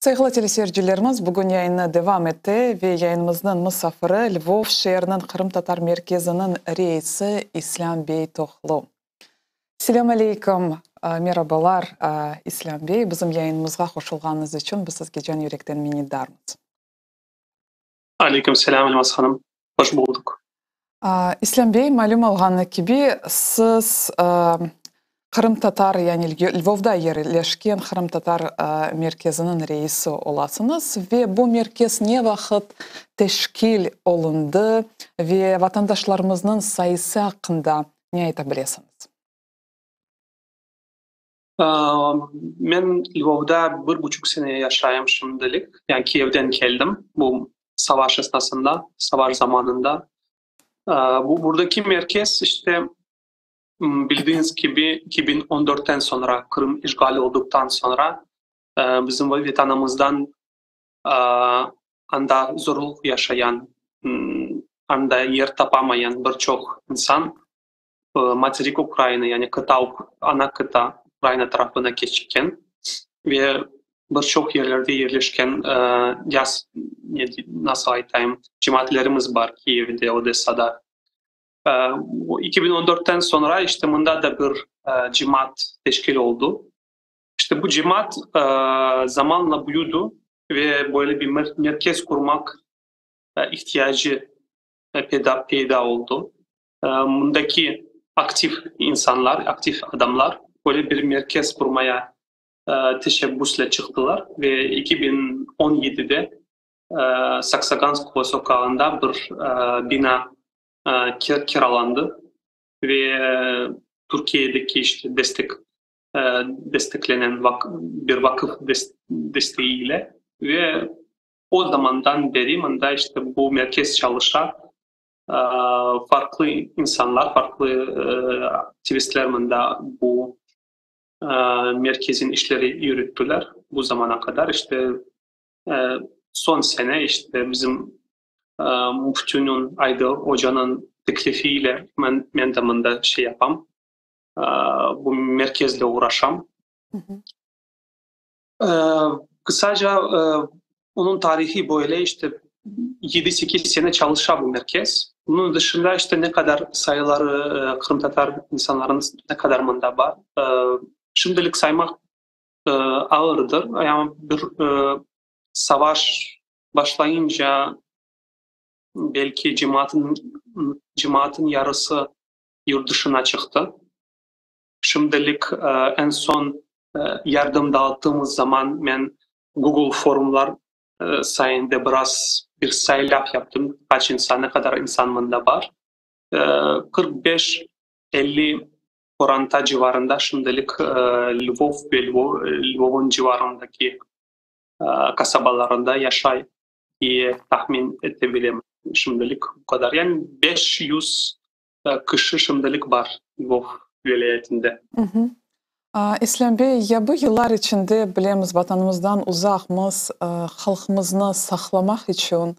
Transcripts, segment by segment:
Saygılı teleseyircilerimiz, bugün yayını devam etti ve yayınımızın misafiri Lvov şehrinin Kırım Tatar Merkezi'nin reisi İslam Bey Tohlu. Selamun Aleyküm, merhabalar İslam Bey. Bizim yayınımızga hoşulğanınız için biz sizge can yürekten minnettarmız. Aleyküm selam Elmas Hanım. Hoş bulduk. İslam Bey, malum olğanı gibi siz Kırım Tatar, yani Lvov'da yerleşken Kırım Tatar merkezinin reisi olasınız ve bu merkez ne vakit teşkil olundu ve vatandaşlarımızın sayısı hakkında ne aytabilirsiniz? Ben Lvov'da 1,5 sene yaşayayım şimdilik. Yani Kiev'den geldim. Bu savaş esnasında, savaş zamanında. Buradaki merkez işte bildiğiniz gibi 2014'ten sonra, Kırım işgali olduktan sonra bizim vatanımızdan anda zorluk yaşayan, anda yer tapamayan birçok insan Materik Ukrayna, yani ana kıta Ukrayna tarafına geçirken ve birçok yerlerde yerleşken nasıl aytayım, cemaatlerimiz var Kiev'de, Odessa'da. 2014'ten sonra işte bunda da bir cemaat teşkil oldu. İşte bu cemaat zamanla büyüdü ve böyle bir merkez kurmak ihtiyacı peyda oldu. Bundaki aktif insanlar, aktif adamlar böyle bir merkez kurmaya teşebbüsle çıktılar ve 2017'de Saksaganskova sokağında bir bina kiralandı ve Türkiye'deki işte desteklenen bir vakıf desteğiyle ve o zamandan beri bunda işte bu merkez çalışan farklı insanlar, farklı aktivistler bunda bu merkezin işleri yürüttüler bu zamana kadar. İşte son sene işte bizim Müftünün Aydın Hoca'nın teklifiyle ben de bunda şey yapam, bu merkezle uğraşam. Kısaca onun tarihi böyle işte 7-8 sene çalışan bu merkez. Bunun dışında işte ne kadar sayıları Kırım Tatar insanların ne kadar mında var. Şimdilik saymak ağırdır. Yani bir savaş başlayınca belki cemaatin yarısı yurt dışına çıktı. Şimdilik en son yardım dağıttığımız zaman ben Google forumlar sayesinde biraz bir sayılap yaptım. Kaç insan, ne kadar insan bunda var. 45-50 oranta civarında şimdilik Lvov ve Lvov'un civarındaki kasabalarında yaşay diye tahmin edebilirim şimdilik bu kadar. Yani 500 kişi şimdilik var Lvov vilayetinde. İslam Bey, ya bu yıllar içinde bilemiz vatanımızdan uzakmız, halkımızı saklamak için,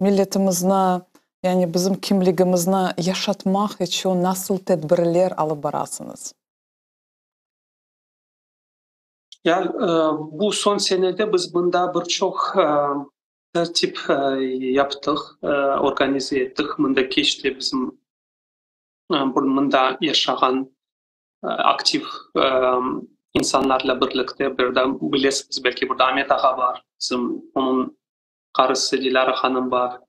milletimizni, yani bizim kimliğimizni yaşatmak için nasıl tedbirler alıp barasınız? Ya bu son senede biz bunda birçok tertip yaptık, organize ettik. Bundaki işte bizim bunda yaşayan aktif insanlarla birlikte bilirsiniz belki burada Ahmet Ağa var. Bizim onun karısı Dilara Hanım var.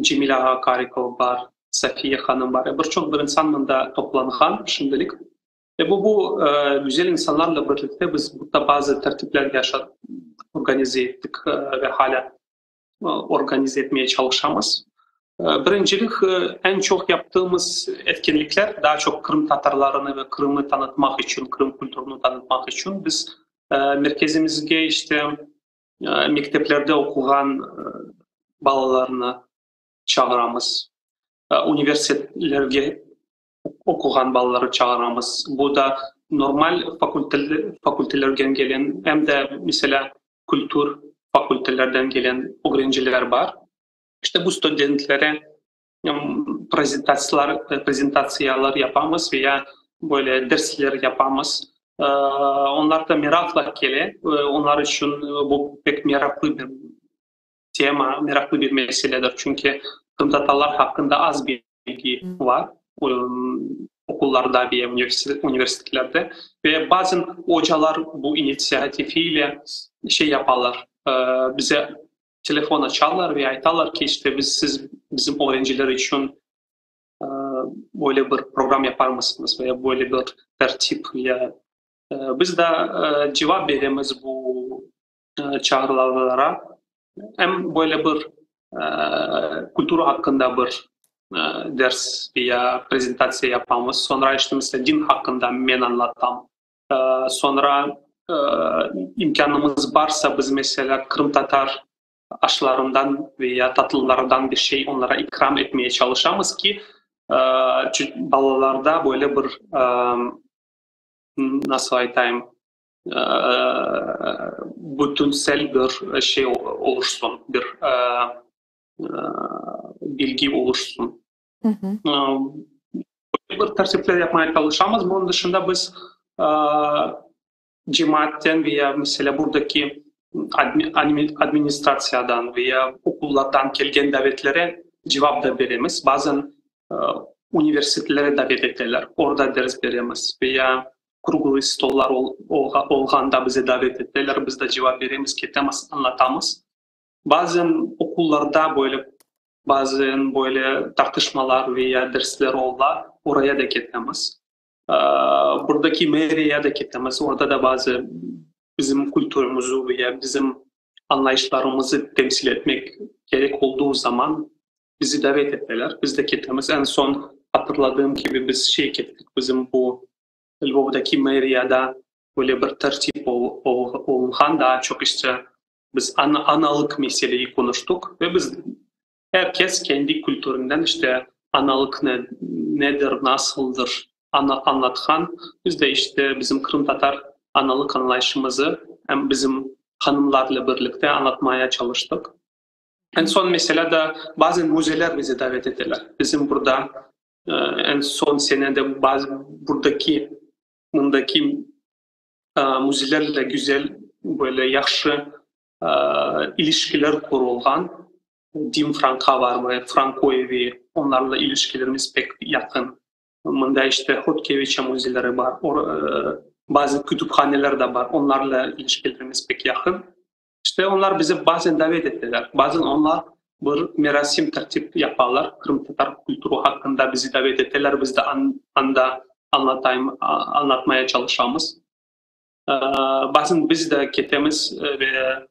Cemil Ağa Karikov var. Safiye Hanım var. Birçok bir insan bunda toplanılan şimdilik. Ve bu güzel insanlarla birlikte biz burada bazı tertipler organize ettik ve hala organize etmeye çalışıyoruz. Birincilik en çok yaptığımız etkinlikler daha çok Kırım Tatarlarını ve Kırım'ı tanıtmak için, Kırım kültürünü tanıtmak için biz merkezimizde işte mekteplerde okuyan balalarını çağıramız. Üniversitelerde okuyan balaları çağıramız. Bu da normal fakültelerden gelen hem de mesela kültür fakültelerden gelen öğrenciler var. İşte bu studentlere prezentasyonlar yapamız veya böyle dersler yapamız. Onlar da merakla geliyor. Onlar için bu pek meraklı bir tema, meraklı bir meseledir. Çünkü Kırım Tatarlar hakkında az bilgi var. Okullarda ve üniversitelerde. Ve bazen hocalar bu inisiyatifiyle şey yaparlar. Bize telefon açarlar ve aytarlar ki işte siz bizim öğrenciler için böyle bir program yapar mısınız veya böyle bir tertip ya biz de cevap veririz bu çağrılara. Hem böyle bir kültür hakkında bir ders veya prezentasiya yapamız. Sonra işte mesela din hakkında ben anlatam. Sonra imkanımız varsa biz mesela Kırım Tatar aşılarından veya tatlılardan bir şey onlara ikram etmeye çalışamız ki balalarda böyle bir nasıl aytayım bütünsel bir şey oluşsun, bir bilgi oluşsun. Bir tertipler yapmaya çalışamaz. Bunun dışında biz cemaatten veya mesela buradaki administrasyadan veya okullardan gelgen davetlere cevap da veremiz. Bazen üniversitelere davet ederler. Orada ders veremiz. Veya kurgulu stollar olganda bize davet ederler. Biz de cevap veremiz, ketemiz, anlatamız. Bazen okullarda bazen böyle tartışmalar veya dersler olurlar. Oraya da gitmemiz. Buradaki meriye de gitmemiz. Orada da bazı bizim kültürümüzü veya bizim anlayışlarımızı temsil etmek gerek olduğu zaman bizi davet ettiler. Biz de gitmemiz. En son hatırladığım gibi biz gittik. Bizim bu Lvov'daki meriyada böyle bir tertip olgan daha çok işte biz analık meseleyi konuştuk ve biz herkes kendi kültüründen işte analık nedir, nasıldır anlatkan. Biz de işte bizim Kırım Tatar analık anlayışımızı hem bizim hanımlarla birlikte anlatmaya çalıştık. En son mesela da bazen müzeler bizi davet ettiler. Bizim burada en son senede buradaki müzelerle güzel böyle yaxşı ilişkiler kurulgan. Dim Franka var ve Franko evi, onlarla ilişkilerimiz pek yakın. Bunda işte Hotkeviçe müzeleri var, bazı kütüphaneler de var, onlarla ilişkilerimiz pek yakın. İşte onlar bizi bazen davet ettiler, bazen onlar bir merasim tertip yaparlar. Kırım Tatar kültürü hakkında bizi davet ettiler, biz de anlatmaya çalışamız. Bazen biz de gitmemiz ve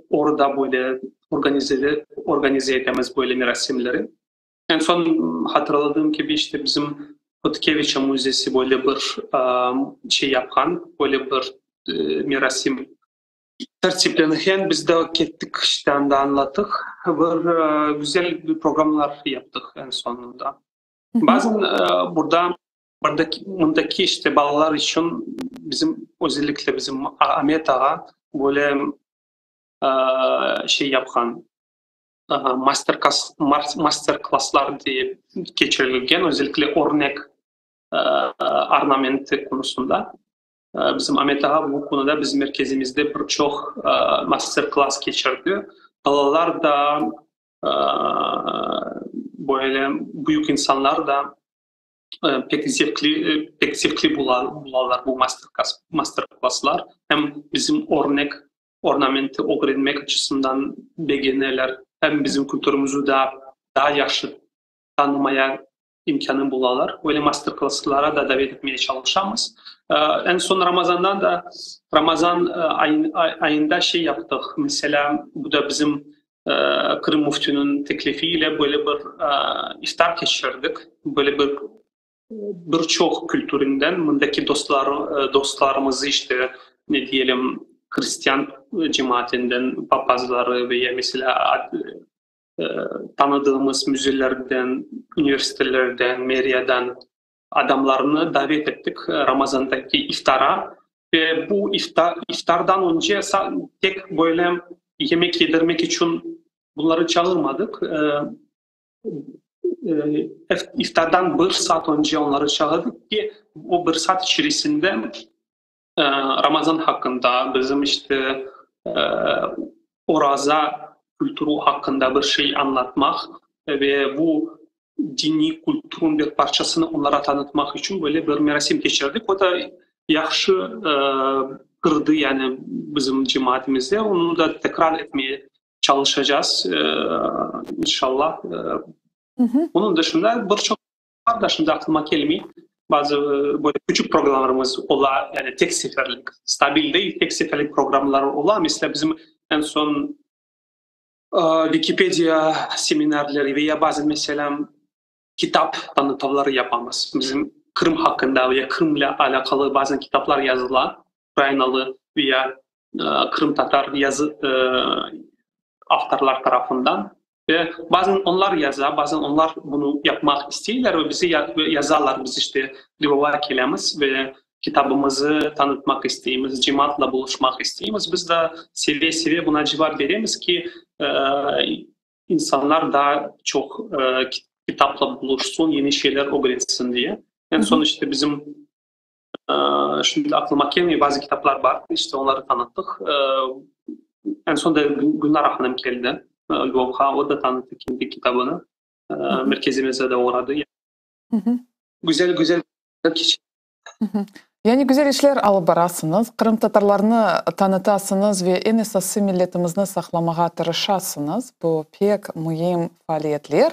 orada böyle organize edemez böyle merasimleri. En son hatırladığım gibi işte bizim Hotkeviçe Müzesi böyle bir şey yapan, böyle bir merasim tertiplenirken biz de gittik işte anlattık. Ve güzel bir programlar yaptık en sonunda. Bazen buradaki işte balalar için özellikle bizim Ahmet Ağa böyle şey yapan master classlar diye geçirilgen özellikle örnek ornamenti konusunda bizim Ahmet Ağa bu konuda bizim merkezimizde birçok master class geçirdi. Balalar da böyle büyük insanlar da pek zevkli bularlar bu master classlar. Hem bizim ornamenti öğrenmek açısından beginnerler hem bizim kültürümüzü daha yaxşı tanımaya imkanı bularlar. Böyle master class'lara da davet etmeye çalışamız. En son Ramazan ayında şey yaptık. Mesela bu da bizim Kırım Müftü'nün teklifiyle böyle bir iftar geçirdik. Böyle birçok kültüründen bundaki dostlarımızı işte ne diyelim Hristiyan cemaatinden papazları veya mesela tanıdığımız müzelerden, üniversitelerden, meriyadan adamlarını davet ettik Ramazan'daki iftara ve bu iftardan önce tek böyle yemek yedirmek için bunları çağırmadık. iftardan bir saat önce onları çağırdık ki o bir saat içerisinde Ramazan hakkında bizim işte e, oraza kültürü hakkında bir şey anlatmak ve bu dini kültürün bir parçasını onlara tanıtmak için böyle bir merasim geçirdik. O da yaxşı kırdı yani bizim cemaatimizde. Onu da tekrar etmeye çalışacağız inşallah. Bunun dışında birçok var da şimdi aklıma gelmiyor. Bazı böyle küçük programlarımız ola yani tek seferlik, stabil değil tek seferlik programlar ola. Mesela bizim en son Wikipedia seminerleri veya bazen mesela kitap tanıtımları yapamaz. Bizim Kırım hakkında veya Kırım'la alakalı bazen kitaplar yazılan Ukraynalı veya Kırım Tatar yazı autorlar tarafından ve bazen onlar yazar, bazen onlar bunu yapmak istiyorlar ve bizi yazarlar. Biz işte Lvov'a gelemiz ve kitabımızı tanıtmak istiyoruz, cemaatla buluşmak istiyoruz. Biz de seviye seviye buna cevap veremiz ki insanlar daha çok kitapla buluşsun, yeni şeyler öğrensin diye. En son işte bizim şimdi aklıma gelmiyor bazı kitaplar var. İşte onları tanıttık. En son da Gülnar Hanım geldi. Lvov'a o da tanıttı kendi kitabını. Merkezimize de uğradı. Güzel güzel kişi. Yani güzel işler alıp barasınız, Kırım Tatarlarını tanıtasınız ve en esası milletimizni saklamağa tırışasınız. Bu pek mühim faaliyetler.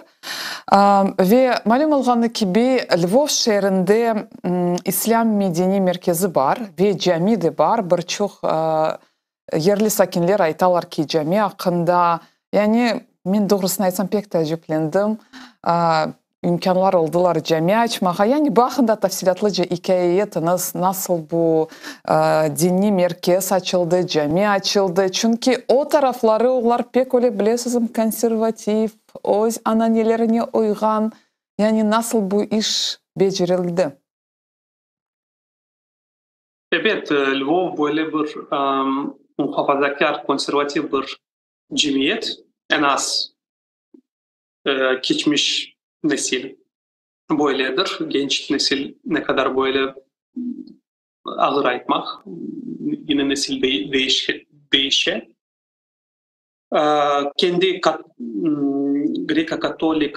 Ve malum olğanı gibi Lvov şehrinde İslam Medeni Merkezi var ve cami de var. Birçok yerli sakinler aytalar ki cami hakkında yani men doğrusunu aytsam pek tecrüblendim. İmkanlar oldular cami açmağa. Yani bu hakkında tafsilatlıca hikaye etiniz. Nasıl bu dini merkez açıldı, cami açıldı. Çünkü o tarafları onlar pek öyle bilesizim konservatif, öz ananelerine uygan. Yani nasıl bu iş becerildi? Evet, Lvov böyle bir muhafazakar, konservatif bir cemiyet. En az geçmiş nesil böyledir. Genç nesil ne kadar böyle ağır aytmak. Yine nesil değişe. Kendi Greko-Katolik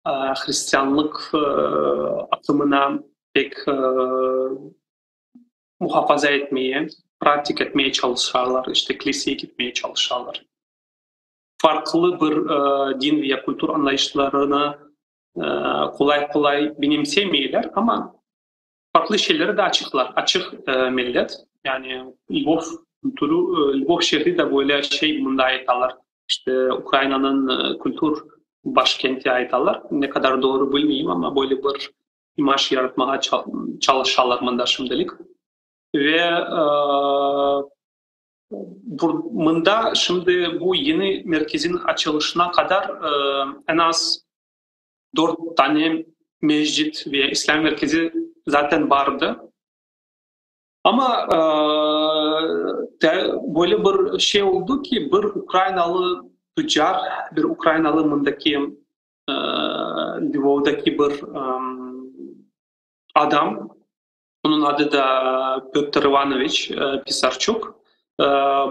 Hristiyanlık akımına pek muhafaza etmeye, pratik etmeye çalışırlar. İşte kiliseye gitmeye çalışırlar. Farklı bir din veya kültür anlayışlarını kolay kolay benimsemiyorlar ama farklı şeyleri de açıklar. Açık millet. Yani Lvov kültürü, Lvov şehri de böyle şey bunda ayetalar. İşte Ukrayna'nın kültür başkenti ayetalar. Ne kadar doğru bilmiyorum ama böyle bir imaj yaratmaya çalışırlar bunda şimdilik. Ve bunda şimdi bu yeni merkezin açılışına kadar en az 4 tane mescit ve İslam merkezi zaten vardı. Ama böyle bir şey oldu ki bir Ukraynalı tüccar, bir Ukraynalı mındaki Lvov'daki bir adam, onun adı da Pyotr Ivanoviç Pisarchuk,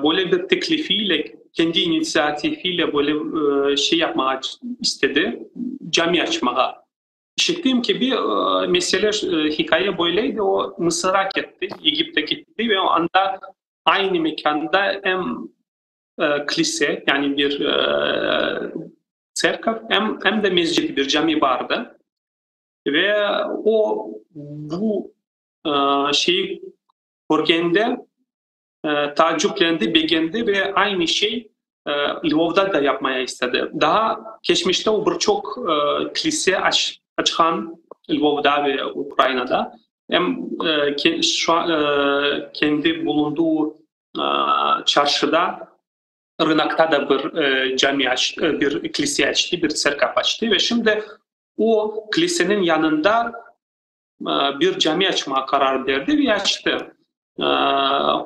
böyle bir teklifiyle, kendi inisiyatifiyle böyle şey yapmak istedi, cami açmaya. İşittiğim gibi mesele hikaye böyleydi. O Mısır'a gitti, Egipt'e gitti ve o anda aynı mekanda hem kilise yani bir serkaf hem de mescid bir cami vardı. Ve o bu şeyi görgende taciplendi, beğendi ve aynı şey Lvov'da da yapmaya istedi. Daha geçmişte o birçok kilise açan Lvov'da ve Ukrayna'da hem kendi bulunduğu çarşıda Rınak'ta da bir cami açtı, bir kilise açtı, bir serkaf açtı ve şimdi o kilisenin yanında bir cami açmaya karar verdi ve açtı.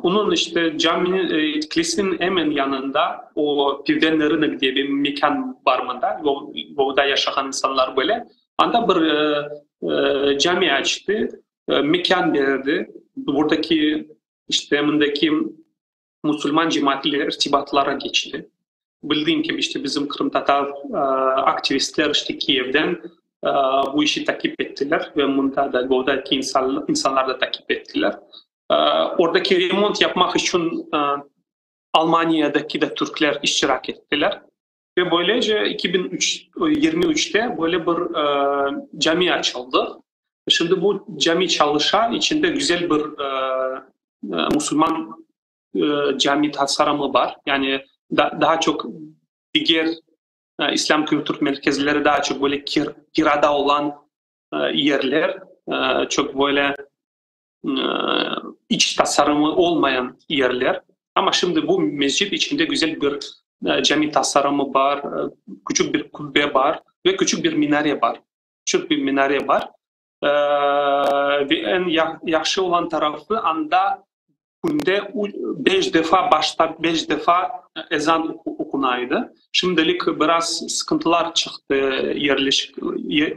Onun işte caminin, kilisenin hemen yanında o Pivdenlerine diye bir mekan var mında. Orada yaşayan insanlar böyle. Anda bir cami açtı, mekan verdi. Buradaki işte emindeki Müslüman cemaatiyle irtibatlara geçti. Bildiğim gibi işte bizim Kırım Tatar aktivistler işte Kiev'den e, bu işi takip ettiler ve bunda da oradaki insanlar da takip ettiler. Oradaki remont yapmak için Almanya'daki de Türkler iştirak ettiler. Ve böylece 2023'te böyle bir cami açıldı. Şimdi bu cami çalışan içinde güzel bir Müslüman cami tasarımı var. Yani daha çok diğer İslam kültür merkezleri daha çok böyle kirada olan yerler. Çok böyle e, iç tasarımı olmayan yerler. Ama şimdi bu mescid içinde güzel bir cami tasarımı var, küçük bir kubbe var ve küçük bir minare var. Küçük bir minare var. Ve en yaxşı olan tarafı anda günde 5 defa başta 5 defa ezan okunaydı. Şimdilik biraz sıkıntılar çıktı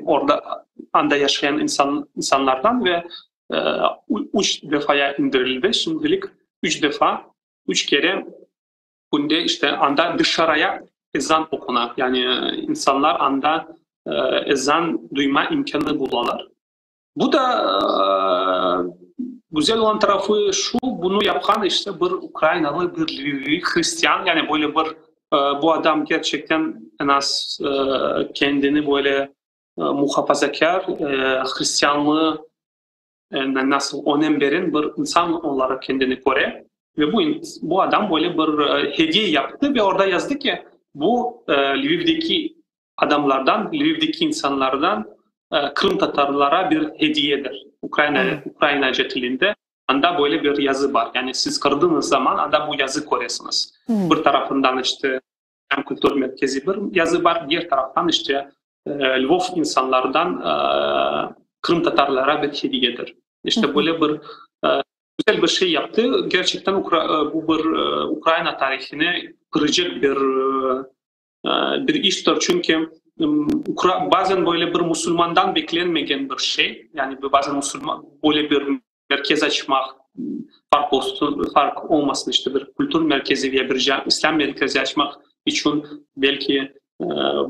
orada anda yaşayan insanlardan ve 3 defaya indirildi. Şimdilik 3 defa, 3 kere günde işte anda dışarıya ezan okunar. Yani insanlar anda ezan duyma imkanı bulurlar. Bu da güzel olan tarafı şu, bunu yapan işte bir Ukraynalı, bir Hristiyan. Yani böyle bir bu adam gerçekten en az kendini böyle muhafazakar, Hristiyanlığı nasıl önem veren bir insan olarak kendini koruyor. Ve bu adam böyle bir hediye yaptı ve orada yazdı ki bu Lviv'deki adamlardan, Lviv'deki insanlardan Kırım Tatarlara bir hediyedir. Ukraynaca dilinde anda böyle bir yazı var. Yani siz kırdığınız zaman anda bu yazı koruyorsunuz. Bir tarafından işte hem kültür merkezi bir yazı var, diğer taraftan işte Lvov insanlardan Kırım Tatarlara bir hediyedir. İşte böyle bir güzel bir şey yaptı. Gerçekten bu bir Ukrayna tarihine kıracak bir iştir. Çünkü bazen böyle bir Müslümandan beklenmeyen bir şey. Yani bazen Müslüman böyle bir merkez açmak, fark olmasın işte bir kültür merkezi veya bir İslam merkezi açmak için belki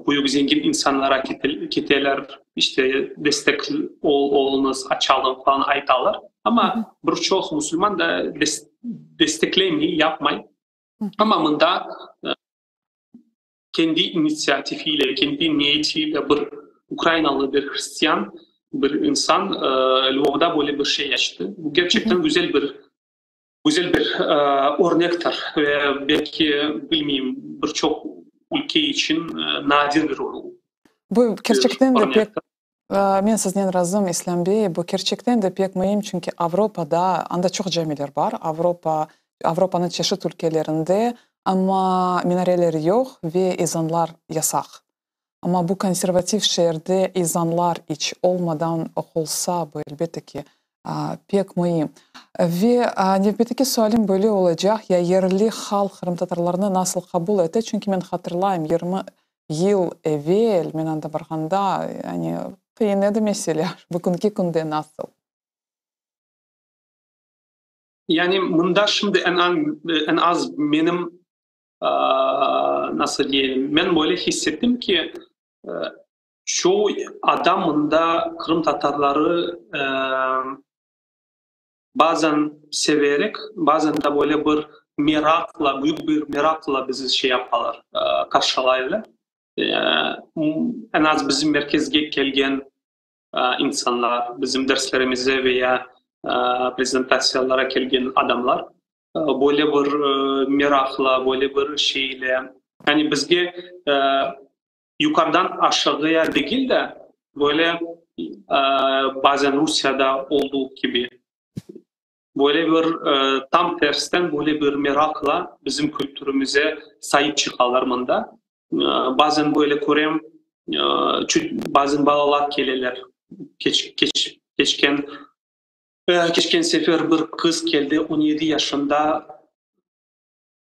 büyük zengin insanlara kitleler işte destek olunuz, açalım falan aytalar. Ama birçok Müslüman da desteklemeyi yapmayı. Ama bunda kendi inisiyatifiyle, kendi niyetiyle bir Ukraynalı bir Hristiyan bir insan Lvov'da böyle bir şey yaşadı. Bu gerçekten güzel bir örnektir ve belki bilmiyorum birçok ülke için nadir bir Bu gerçekten de pek örnektir. men sizden razıyım İslam Bey. Bu gerçekten de pek mühim çünkü Avrupa'da anda çok camiler var. Avrupa'nın çeşitli ülkelerinde ama minareleri yok ve ezanlar yasak. Ama bu konservatif şehirde ezanlar hiç olmadan okulsa bu elbette ki pek mühim. Ve növbeteki sualim böyle olacak. Ya yerli halk Kırım Tatarlarını nasıl kabul etti? Çünkü ben hatırlayayım 20 yıl evvel men anda barganda yani kıyın edi meseleler. Bugünkü günde nasıl? Yani bunda şimdi en az benim nasıl diyelim ben böyle hissettim ki çoğu adamın da Kırım Tatarları bazen severek bazen de böyle bir merakla büyük bir merakla bizi şey yaparlar karşılayırlar. En az bizim merkezge gelgen insanlar bizim derslerimize veya prezentasyonlara gelgen adamlar böyle bir merakla böyle bir şeyle yani bizge yukarıdan aşağıya değil de böyle bazen Rusya'da olduğu gibi böyle bir tam tersten böyle bir merakla bizim kültürümüze sahip çıkarlarında bazen böyle Korem bazen balalar gelirler geçken Geçen sefer bir kız geldi 17 yaşında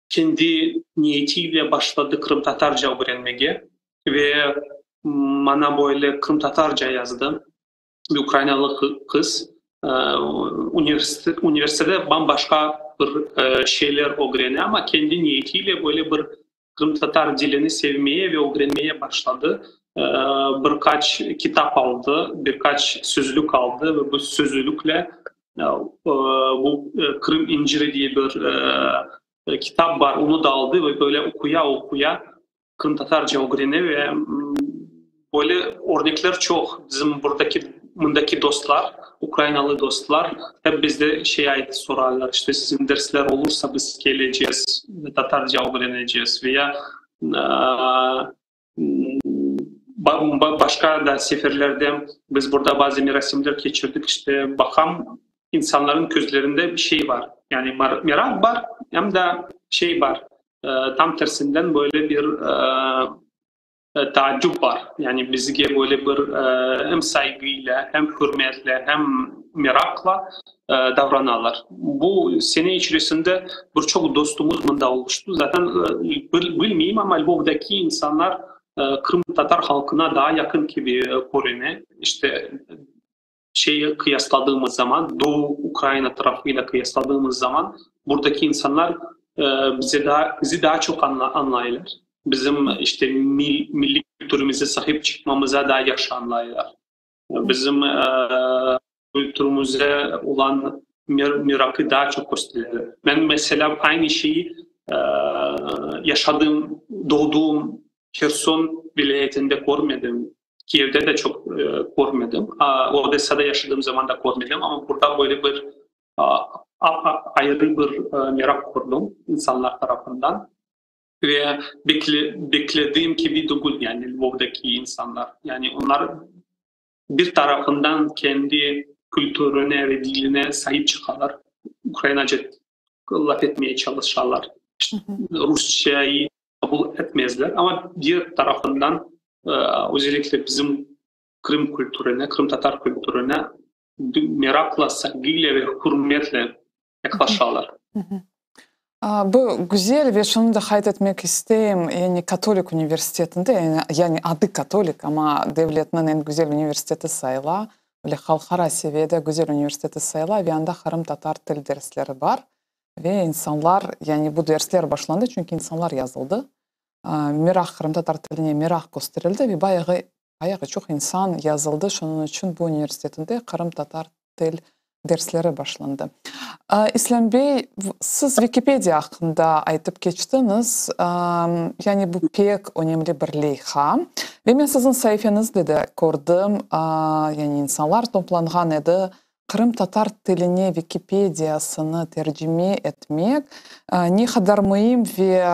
kendi niyetiyle başladı Kırım Tatarca öğrenmeye ve bana böyle Kırım Tatarca yazdı. Bir Ukraynalı kız. Üniversitede bambaşka bir şeyler öğreniyor ama kendi niyetiyle böyle bir Kırım Tatar dilini sevmeye ve öğrenmeye başladı. Birkaç kitap aldı, birkaç sözlük aldı ve bu sözlükle bu Kırım İnciri diye bir kitap var, onu da aldı ve böyle okuya okuya Kırım Tatarca öğreniyor ve böyle örnekler çok. Bizim buradaki dostlar, Ukraynalı dostlar hep bizde ait sorarlar. İşte sizin dersler olursa biz geleceğiz, Tatarca öğreneceğiz veya başka da seferlerde biz burada bazı merasimler geçirdik. İşte bakalım insanların gözlerinde bir şey var. Yani merak var hem de var. Tam tersinden böyle bir taaccüp var. Yani bizge böyle bir hem saygıyla hem hürmetle hem merakla davranırlar. Bu sene içerisinde birçok dostumuz da oluştu. Zaten bilmeyeyim ama Lvov'daki insanlar Kırım Tatar halkına daha yakın gibi görünüyor. İşte kıyasladığımız zaman Doğu Ukrayna tarafıyla kıyasladığımız zaman buradaki insanlar bizi daha çok anlayırlar. Bizim işte milli kültürümüze sahip çıkmamıza daha yaşı anlayırlar. Bizim kültürümüze olan merakı daha çok gösterirler. Ben mesela aynı şeyi yaşadığım, doğduğum Kherson vilayetinde görmedim. Kiev'de de çok görmedim. Odessa'da yaşadığım zaman da görmedim ama burada böyle bir ayrı bir merak kurdum insanlar tarafından. Ve beklediğim gibi değil yani Lvov'daki insanlar. Yani onlar bir tarafından kendi kültürüne ve diline sahip çıkarlar. Ukraynaca laf etmeye çalışırlar. Rusçayı kabul etmezler ama diğer tarafından özellikle bizim Kırım kültürüne, Kırım Tatar kültürüne merakla, saygıyla ve hürmetle yaklaşırlar. Bu güzel ve şunu da kaydetmek isteyeyim. Yani Katolik Üniversitesi'nde, yani adı Katolik ama devletinin en güzel üniversitesi sayıla. Böyle halkara seviyede güzel üniversitesi sayıla ve anda Kırım Tatar dil dersleri var. Ve insanlar, yani bu dersler başlandı çünkü insanlar yazıldı. Merak, Kırım Tatar diline merak gösterildi ve bayağı çok insan yazıldı. Şunun için bu üniversitede Kırım Tatar dil dersleri başlandı. İslam Bey, siz Wikipedia hakkında aytıp geçtiniz. Yani bu pek önemli bir leyha. Ve ben sizin sayfanızda da gördüm. Yani insanlar toplangan edi. Kırım Tatar diline Wikipedia'sını tercüme etmek ne kadar mühim ve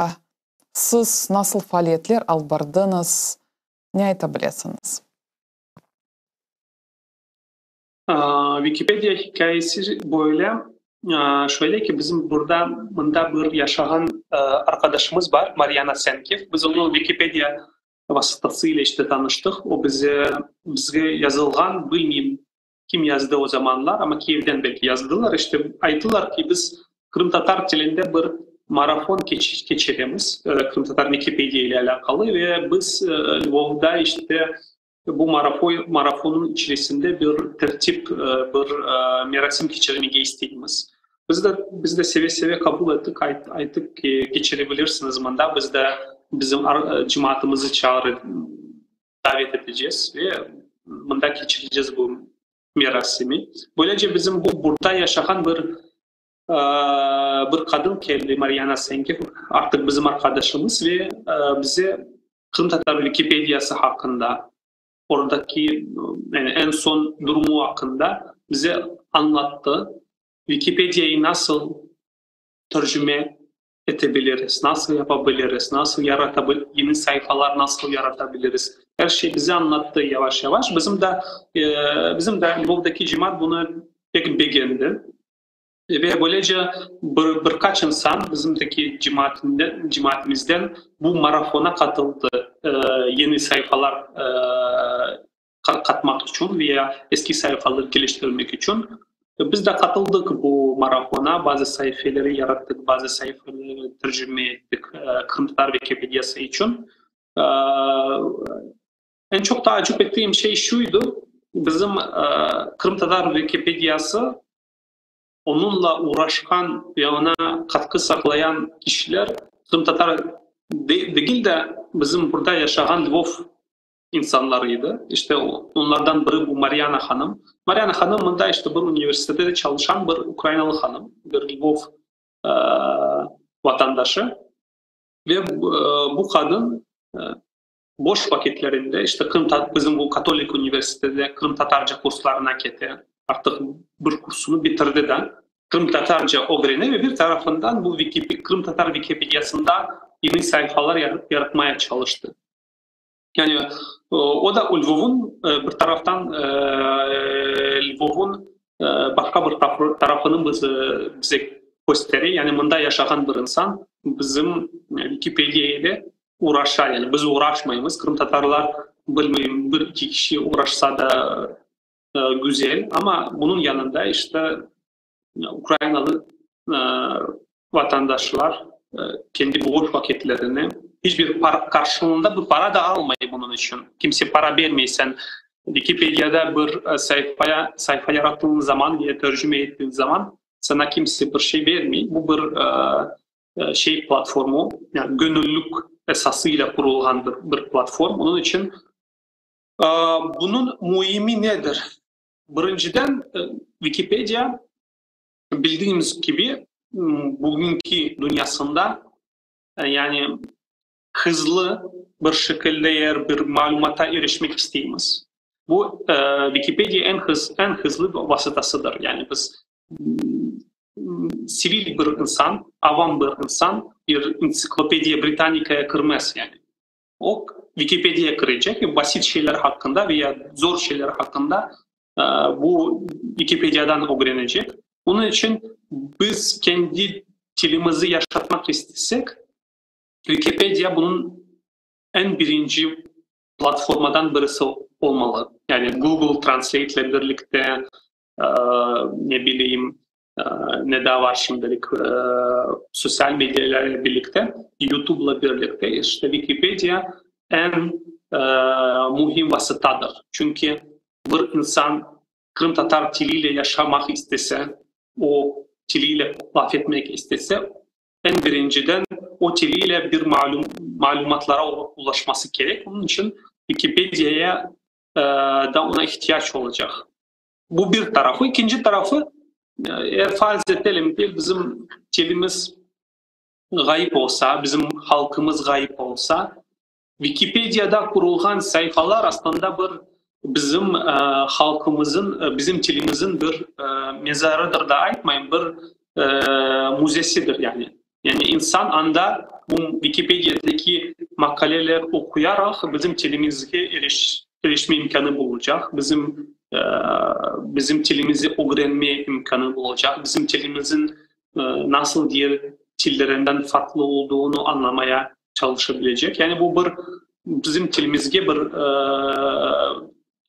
siz nasıl faaliyetler alып bardınız, ne aytabilirsiniz? Wikipedia hikayesi böyle. Şöyle ki bizim bunda bir yaşayan arkadaşımız var, Mariana Senkev. Biz onun Wikipedia vasıtasıyla işte tanıştık. O bize yazılgan, bilmeyeyim kim yazdı o zamanlar ama Kiev'den belki yazdılar. İşte aytılar ki biz Kırım Tatar dilinde bir maraton geçiremiz. Kırım Tatar Wikipedia ile alakalı ve biz Lvov'da işte bu maratonun içerisinde bir tertip, bir merasim geçirmeyi istediğimiz. Biz de seve seve kabul ettik. Artık geçirebilirsiniz bunda. Biz de bizim cemaatimizi çağırıp davet edeceğiz ve bunda geçireceğiz bu merasimi. Böylece bizim burada yaşayan bir kadın geldi, Mariana Senkev. Artık bizim arkadaşımız ve bize Kırım Tatar Wikipedia'sı hakkında, oradaki yani en son durumu hakkında bize anlattı. Wikipedia'yı nasıl tercüme edebiliriz, nasıl yapabiliriz, nasıl yaratabiliriz, yeni sayfalar nasıl yaratabiliriz. Her şey bize anlattı yavaş yavaş. Bizim de buradaki cemaat bunu pek beğendi. Ve böylece birkaç insan bizimdeki cemaatimizden bu maratona katıldı. Yeni sayfalar katmak için veya eski sayfaları geliştirmek için. Biz de katıldık bu maratona. Bazı sayfaları yarattık, bazı sayfaları tercüme ettik Kırım Tatar Wikipedia'sı için. Ee, En çok takip ettiğim şey şuydu. Bizim Kırım Tatar Wikipedia'sı onunla uğraşan ve ona katkı sağlayan kişiler Kırım Tatar değil de bizim burada yaşayan Lvov insanlarıydı. İşte onlardan biri bu Mariana Hanım. Mariana Hanım da işte bir üniversitede çalışan bir Ukraynalı hanım. Bir Lvov e, vatandaşı. Ve bu kadın boş vakitlerinde işte bizim bu Katolik Üniversitede Kırım Tatarca kurslarına gitti. Artık bir kursunu bitirdi de Kırım Tatarca öğrendi ve bir tarafından bu Kırım Tatar Wikipedia'sında yeni sayfalar yaratmaya çalıştı. Yani o da Lvov'un bir taraftan Lvov'un başka bir tarafını bize gösteriyor. Yani bunda yaşayan bir insan bizim Wikipedia ile uğraşar. Yani biz uğraşmayız. Kırım Tatarlar bilmiyorum bir iki kişi uğraşsa da güzel. Ama bunun yanında işte Ukraynalı vatandaşlar kendi boş vakitlerini hiçbir karşılığında bir para da almayı bunun için. Kimse para vermeysen Wikipedia'da bir sayfa yarattığın zaman ya tercüme ettiğin zaman sana kimse bir şey vermiyor. Bu bir platformu, yani gönüllülük esasıyla kurulan bir platform. Onun için bunun muhimi nedir? Birinciden Wikipedia bildiğimiz gibi bugünkü dünyasında yani hızlı bir şekilde eğer bir malumata erişmek istiyoruz. Bu Wikipedia en hızlı vasıtasıdır. Yani biz sivil bir insan, avam bir insan bir Encyclopedia Britannica'ya kırmaz yani. O Wikipedia'ya kıracak ve basit şeyler hakkında veya zor şeyler hakkında bu Wikipedia'dan öğrenecek. Onun için biz kendi dilimizi yaşatmak istesek Wikipedia bunun en birinci platformadan birisi olmalı. Yani Google Translate ile birlikte ne bileyim ne daha var şimdilik sosyal medyalarla birlikte YouTube'la birlikte işte Wikipedia en mühim vasıtadır. Çünkü bir insan Kırım Tatar diliyle yaşamak istese, o diliyle laf etmek istese en birinciden o diliyle bir malumatlara ulaşması gerek. Onun için Wikipedia'ya da ona ihtiyaç olacak. Bu bir tarafı. İkinci tarafı eğer farz edelim ki bizim dilimiz gayip olsa, bizim halkımız gayip olsa Wikipedia'da kurulan sayfalar aslında bizim halkımızın, bizim dilimizin bir mezarıdır da aytmayın, bir müzesidir yani. Yani insan anda bu Wikipedia'daki makaleler okuyarak bizim dilimize erişme imkanı bulacak. Bizim dilimizi öğrenme imkanı bulacak. Bizim dilimizin nasıl diğer dillerinden farklı olduğunu anlamaya çalışabilecek. Yani bu bizim dilimizde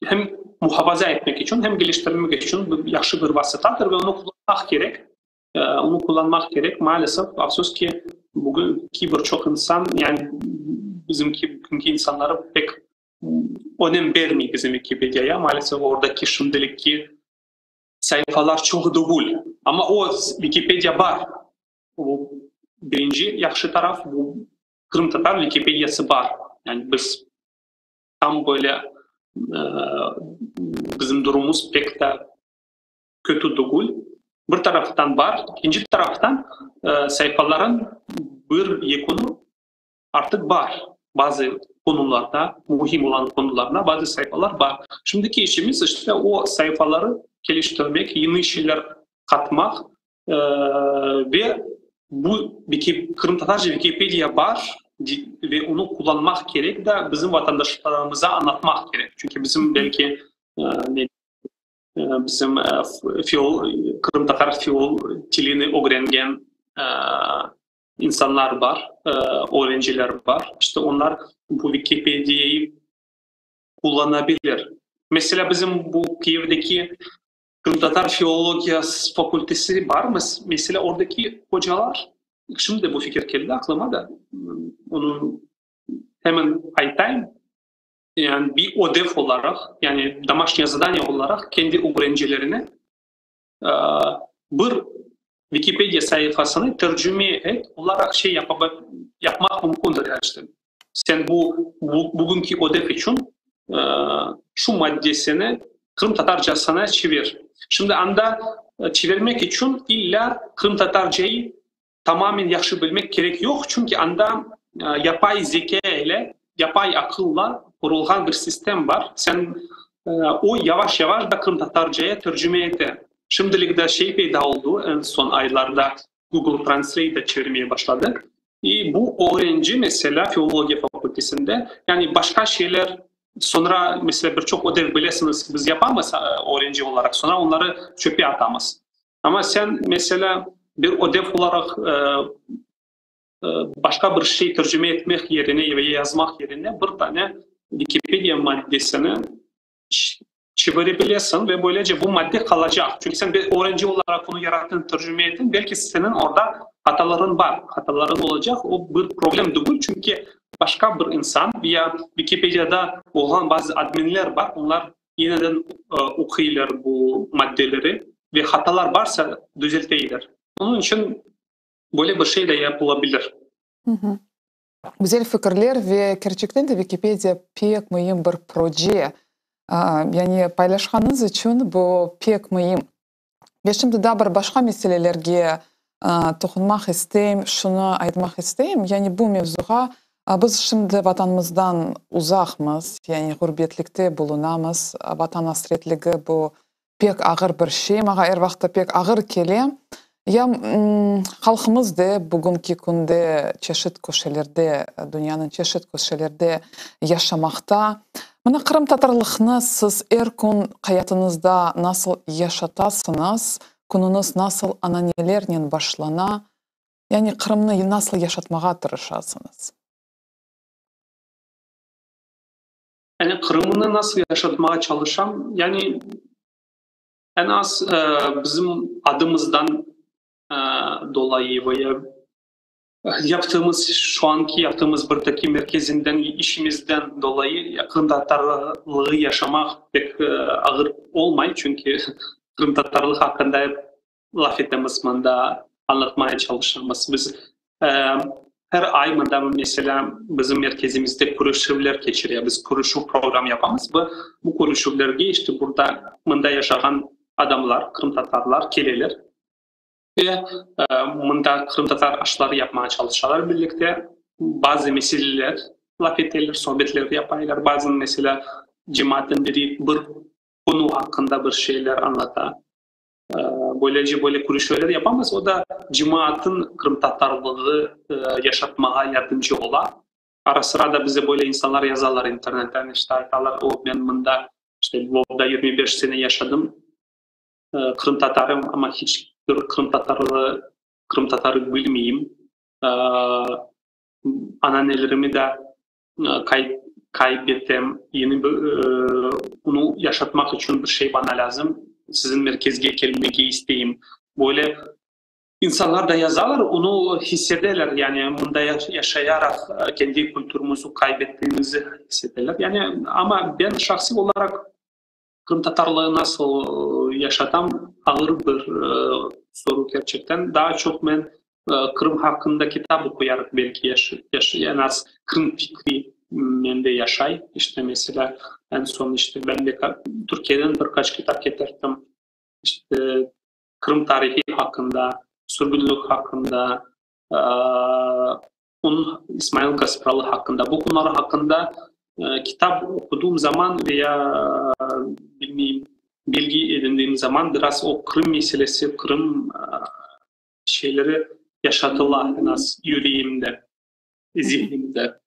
hem muhafaza etmek için hem geliştirmek için bir yaxşı bir vasıtadır ve onu kullanmak gerek. Onu kullanmak gerek. Maalesef afsus ki bugünkü birçok insan yani bugünkü insanlara pek önem vermiyor bizim Wikipedia'ya. Maalesef oradaki şimdilik sayfalar çok değil. Ama o Wikipedia var. O birinci yaxşı taraf bu Kırım Tatar Wikipedia'sı var. Yani biz tam böyle bizim durumumuz pek de kötü değil. Bir taraftan var. İkinci taraftan sayfaların bir yekunu artık var. Bazı konularda, mühim olan konularda bazı sayfalar var. Şimdiki işimiz işte o sayfaları geliştirmek, yeni şeyler katmak ve bu Kırım Tatarca Wikipedia var ve onu kullanmak gerek de bizim vatandaşlarımıza anlatmak gerek. Çünkü bizim belki bizim Kırım Tatar Fiyol dilini öğrengen insanlar var, öğrenciler var. İşte onlar bu Wikipedia'yı kullanabilir. Mesela bizim bu Kiev'deki Kırım Tatar Filologiyası Fakültesi var mı? Mesela oradaki hocalar, şimdi bu fikir geldi aklıma da onu hemen aytayım. Yani bir ödev olarak, yani домашнее задание olarak kendi öğrencilerine bir Wikipedia sayfasını tercüme et olarak şey yapmak mümkündür yani işte. Sen bugünkü ödev için şu maddesini Kırım Tatarcasına çevir. Şimdi anda çevirmek için illa Kırım Tatarcayı tamamen yaxşı bilmek gerek yok. Çünkü anda yapay zeka ile yapay akılla kurulgan bir sistem var. Sen o yavaş yavaş da Kırım Tatarcaya tercüme eder. Şimdilik de şey peyda oldu. En son aylarda Google Translate de çevirmeye başladı. Bu öğrenci mesela filoloji fakültesinde yani başka şeyler sonra mesela birçok ödev bilirsiniz biz yapamaz öğrenci olarak sonra onları çöpe atamaz. Ama sen mesela bir ödev olarak başka bir şey tercüme etmek yerine veya yazmak yerine bir tane Wikipedia maddesini çevirebilirsin ve böylece bu madde kalacak. Çünkü sen bir öğrenci olarak onu yarattın, tercüme ettin. Belki senin orada hataların var. Hataların olacak. O bir problem değil. Çünkü başka bir insan veya Wikipedia'da olan bazı adminler var. Onlar yeniden okuyorlar bu maddeleri ve hatalar varsa düzeltiyorlar. Onun için böyle bir şey de yapılabilir. Güzel fikirler ve gerçekten de Wikipedia pek mühim bir proje. Yani paylaşkanınız için bu pek mühim. Ve şimdi de bir başka meselelerge toxunmak isteyim, şunu aytmak isteyim. Yani bu mevzuga biz şimdi vatanımızdan uzakmız, yani gurbetlikte bulunamız. Vatan hasretligi bu pek ağır bir şey. Mağa her vaqtda pek ağır kele. Ya halkımız da bugünkü günde çeşit köşelerde, dünyanın çeşit köşelerde yaşamakta. Mana Kırım Tatarlıqni siz her gün hayatınızda nasıl yaşatasınız? Gününüz nasıl ananelerle başlana? Yani Kırım'ı nasıl yaşatmağa tırışasınız? Yani Kırım'ını nasıl yaşatmaya çalışan? Yani en az bizim adımızdan dolayı veya şu anki yaptığımız buradaki merkezinden, işimizden dolayı Kırım Tatarlığı yaşamak pek ağır olmayı çünkü Kırım Tatarlığı hakkında laf etmemiz, anlatmaya çalışmamız. Biz her ay mesela bizim merkezimizde kuruşuvlar geçiriyor. Biz kuruşuv program yapamız. Bu kuruşuvlarga işte burada yaşayan adamlar, Kırım Tatarlar gelirler. Ve bunda Kırım Tatar aşıları yapmaya çalışıyorlar birlikte. Bazı meseleler, laf ederler, sohbetler yapıyorlar. Bazı mesela cemaatin biri bir konu hakkında bir şeyler anlatar. Böylece böyle kuruşlar yapamaz. O da cemaatin Kırım Tatarlığı yaşatmaya yardımcı ola. Ara sıra da bize böyle insanlar yazarlar internetten. İşte aytalar, ben bunda işte Lvov'da 25 sene yaşadım. Kırım Tatarım ama hiç Kırım Tatarı bilmeyeyim. Ananelerimi de kaybettim. Yeni bunu yaşatmak için bir şey bana lazım. Sizin merkezge gelmeyi isteyeyim. Böyle insanlar da yazarlar, onu hissederler. Yani bunda yaşayarak kendi kültürümüzü kaybettiğimizi hissederler. Yani ama ben şahsi olarak Kırım Tatarlığı nasıl yaşatam ağır bir soru gerçekten. Daha çok ben Kırım hakkında kitap okuyarak belki en az Kırım fikri mende yaşay. İşte mesela en son işte ben de Türkiye'den birkaç kitap getirdim. İşte Kırım tarihi hakkında, sürgünlük hakkında, İsmail Gasparalı hakkında, bu konular hakkında kitap okuduğum zaman veya bilmeyeyim bilgi edindiğim zaman biraz o Kırım meselesi, Kırım şeyleri yaşatılar en az yüreğimde, zihnimde.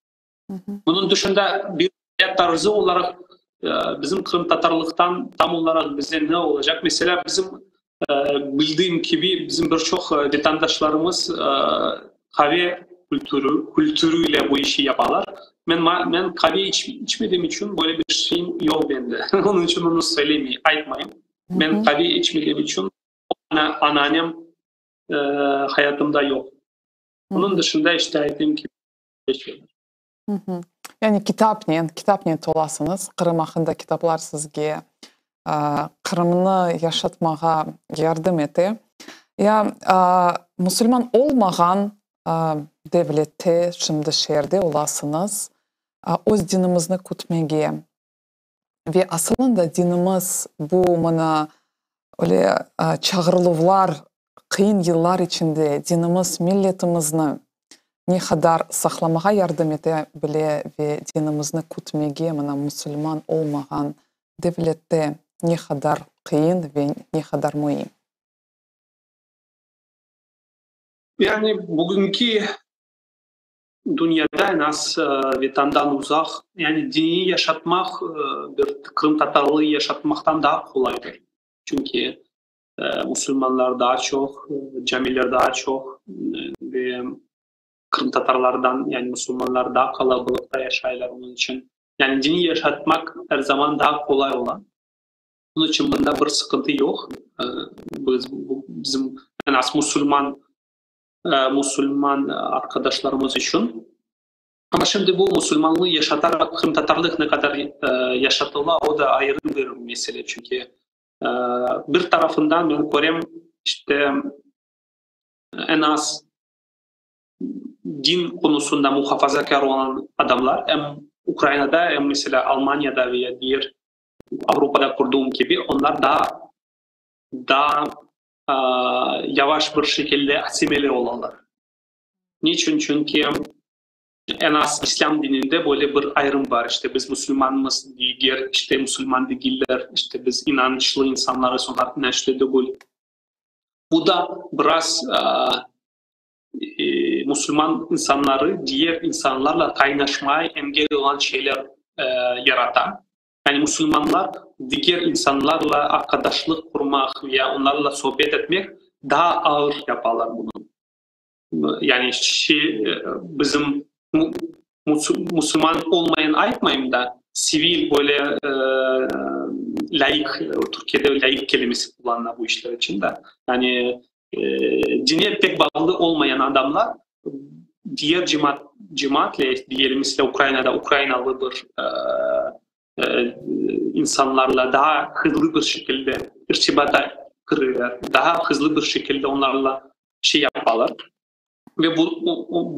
Bunun dışında bir hayat tarzı olarak bizim Kırım Tatarlıktan tam olarak bize ne olacak? Mesela bizim bildiğim gibi bizim birçok vatandaşlarımız kahve kültürüyle bu işi yaparlar. Ben kahve içmediğim için böyle bir şeyim yok bende. Onun için onu söylemeyeyim, aytmayayım. Ben kahve içmediğim için anneannem hayatımda yok. Onun dışında işte dediğim gibi yaşıyorlar. Yani kitapnen tolasınız. Kırım hakkında kitaplar sizge Kırım'ını yaşatmağa yardım etti. Ya Müslüman olmayan devlette, şimdi şehirde olasınız. Öz dinimizni kutmaya ve aslında dinimiz bu bana öyle çağrılıvlar, kıyın yıllar içinde dinimiz milletimizni ne kadar saklamaya yardım edebilir ve dinimizni kutmaya bana Müslüman olmayan devlette ne kadar kıyın ve ne kadar mühim. Yani bugünkü dünyada en az vatandan uzak, yani dini yaşatmak bir Kırım Tatarlığı yaşatmaktan daha kolaydır. Çünkü Müslümanlar daha çok, camiler daha çok ve Kırım Tatarlardan yani Müslümanlar daha kalabalıkta yaşarlar onun için. Yani dini yaşatmak her zaman daha kolay olan. Bunun için bunda bir sıkıntı yok. Bizim en az Müslüman arkadaşlarımız için. Ama şimdi bu Müslümanlığı yaşatarak Kırım Tatarlık ne kadar yaşatılır o da ayrı bir mesele. Çünkü bir tarafından ben görüyorum işte en az din konusunda muhafazakar olan adamlar hem Ukrayna'da hem mesela Almanya'da veya diğer Avrupa'da kurduğum gibi onlar daha yavaş bir şekilde asimile olanlar. Niçin? Çünkü en az İslam dininde böyle bir ayrım var. İşte biz Müslümanız diğer işte Müslüman değiller, işte biz inançlı insanlarız, onlar inançlı değil. Bu da biraz Müslüman insanları diğer insanlarla kaynaşmaya engel olan şeyler yaratan. Yani Müslümanlar diğer insanlarla arkadaşlık kurmak veya onlarla sohbet etmek daha ağır yaparlar bunu. Yani bizim Müslüman olmayan ayıpmayım da sivil böyle laik, Türkiye'de laik kelimesi kullanılan bu işler için de. Yani dine pek bağlı olmayan adamlar diğer cemaatle diyelim mesela Ukrayna'da Ukraynalı bir insanlarla daha hızlı bir şekilde irtibata kuruyorlar. Daha hızlı bir şekilde onlarla şey yaparlar. Ve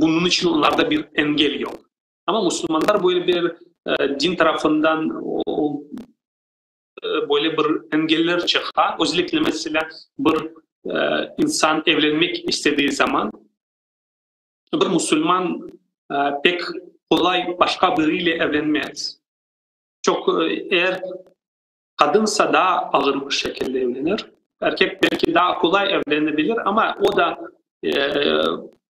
bunun için onlarda bir engel yok. Ama Müslümanlar böyle bir din tarafından böyle bir engeller çıkar. Özellikle mesela bir insan evlenmek istediği zaman bir Müslüman pek kolay başka biriyle evlenmez. Çok eğer kadınsa daha ağır bir şekilde evlenir. Erkek belki daha kolay evlenebilir ama o da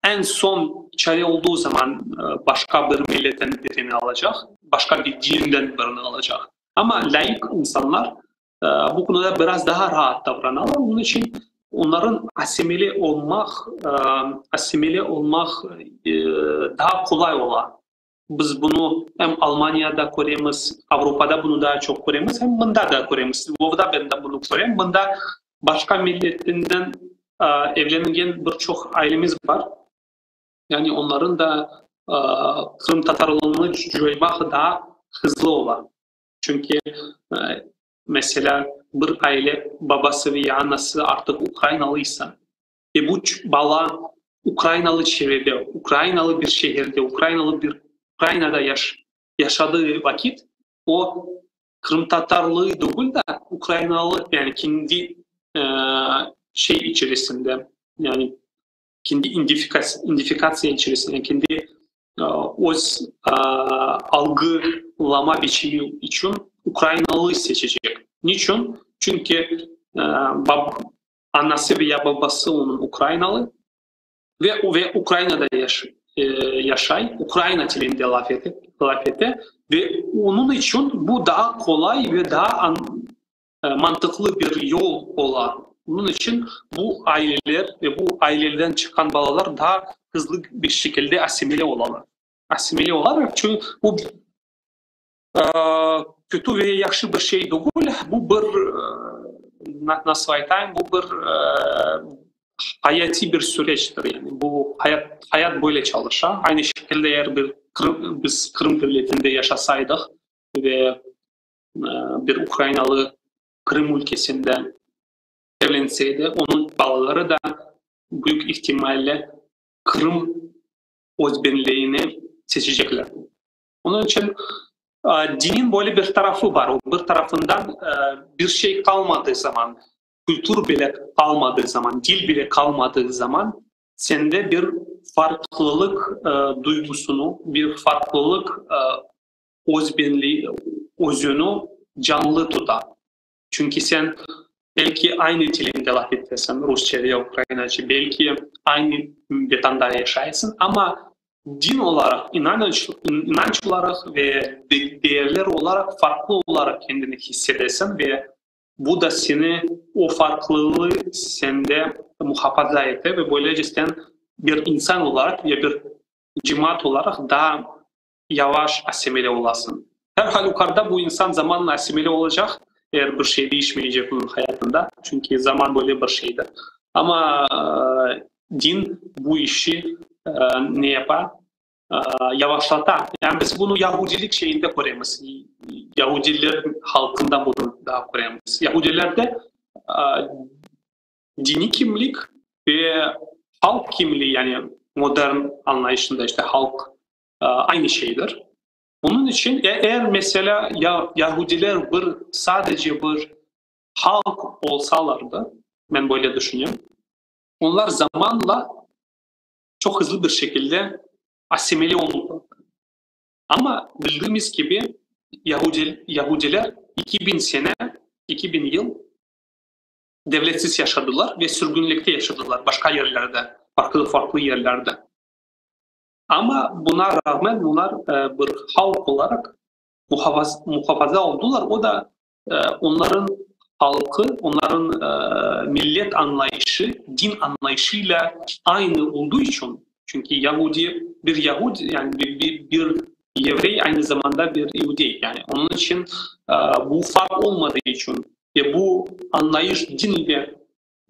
en son çare olduğu zaman başka bir milletten birini alacak, başka bir dinden birini alacak. Ama laik insanlar bu konuda biraz daha rahat davranırlar. Onun için onların asimile olmak daha kolay olan. Biz bunu hem Almanya'da görüyoruz, Avrupa'da bunu daha çok görüyoruz, hem bunda da görüyoruz. Lvov'da ben de bunu görüyorum. Bunda başka milletinden evlenen birçok ailemiz var. Yani onların da Kırım Tatarlığını joymak daha hızlı olan. Çünkü mesela bir aile babası veya anası artık Ukraynalıysa ve bu bala Ukraynalı çevrede, Ukraynalı bir şehirde, Ukrayna'da yaşadığı vakit o Kırım Tatarlığı değil de Ukraynalı yani kendi şey içerisinde yani kendi identifikasyon içerisinde yani kendi öz algılama biçimi için Ukraynalı seçecek. Niçin? Çünkü annesi veya babası onun Ukraynalı ve Ukrayna'da yaşay, Ukrayna dilinde laf etti ve onun için bu daha kolay ve daha mantıklı bir yol olan. Bunun için bu aileler ve bu aileden çıkan balalar daha hızlı bir şekilde asimile olarlar. Çünkü bu kötü ve yaxşı bir şey değil. Bu bir nasıl aytayım, bu bir hayati bir süreçtir. Yani bu hayat böyle çalışır. Aynı şekilde eğer biz Kırım Devleti'nde yaşasaydık ve bir Ukraynalı Kırım ülkesinde evlenseydi, onun balaları da büyük ihtimalle Kırım özbenliğini seçecekler. Onun için dinin böyle bir tarafı var. O bir tarafından bir şey kalmadığı zaman, kültür bile kalmadığı zaman, dil bile kalmadığı zaman sende bir farklılık duygusunu, bir farklılık özbenliği, özünü canlı tutar. Çünkü sen belki aynı dilinde laf etsen, Rusça veya Ukraynaca, belki aynı vatanda yaşaysın ama din olarak, inanç olarak ve değerler olarak farklı olarak kendini hissedersin ve bu da seni, o farklılığı sende muhafaza eder ve böylece sen bir insan olarak ya bir cemaat olarak daha yavaş asimile olasın. Her halükarda bu insan zamanla asimile olacak eğer bir şey değişmeyecek onun hayatında. Çünkü zaman böyle bir şeydir. Ama din bu işi ne yapar? Yavaşlatar. Yani biz bunu Yahudilik şeyinde göremiz. Yahudiler halkında bunu daha göremiz. Yahudilerde dini kimlik ve halk kimliği, yani modern anlayışında işte halk aynı şeydir. Onun için eğer mesela Yahudiler sadece bir halk olsalardı, ben böyle düşünüyorum, onlar zamanla çok hızlı bir şekilde asimile olurlar. Ama bildiğimiz gibi Yahudiler 2000 yıl devletsiz yaşadılar ve sürgünlükte yaşadılar başka yerlerde, farklı yerlerde. Ama buna rağmen bunlar bir halk olarak muhafaza oldular. O da onların halkı, onların millet anlayışı, din anlayışıyla aynı olduğu için. Çünkü bir Yahudi, yani bir Yevrey aynı zamanda bir Yahudi. Yani onun için bu fark olmadığı için ve bu anlayış din ile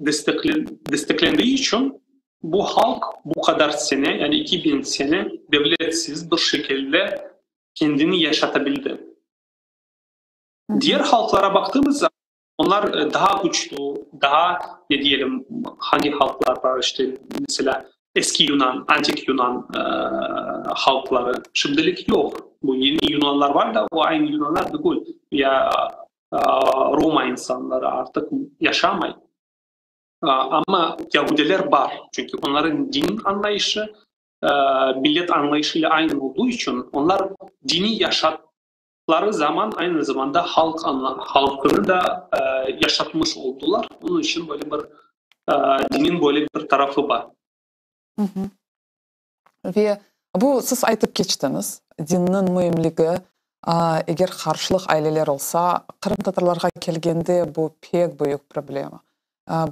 desteklendiği için bu halk bu kadar sene, yani 2000 sene devletsiz bir şekilde kendini yaşatabildi. Diğer halklara baktığımız zaman onlar daha güçlü, daha ne diyelim, hangi halklar var işte mesela eski Yunan, antik Yunan halkları şimdilik yok. Bu yeni Yunanlar var da o aynı Yunanlar değil. Ya Roma insanları artık yaşamayın. Ama Yahudiler var. Çünkü onların din anlayışı, millet anlayışıyla aynı olduğu için onlar dini yaşattıkları zaman aynı zamanda halkını da yaşatmış oldular. Onun için böyle bir dinin böyle bir tarafı var. Hı hı. Ve bu siz aytıp geçtiniz. Dinnin mühimligi, eğer karşılık aileler olsa, Kırım Tatarlarga kelgende bu pek büyük problema.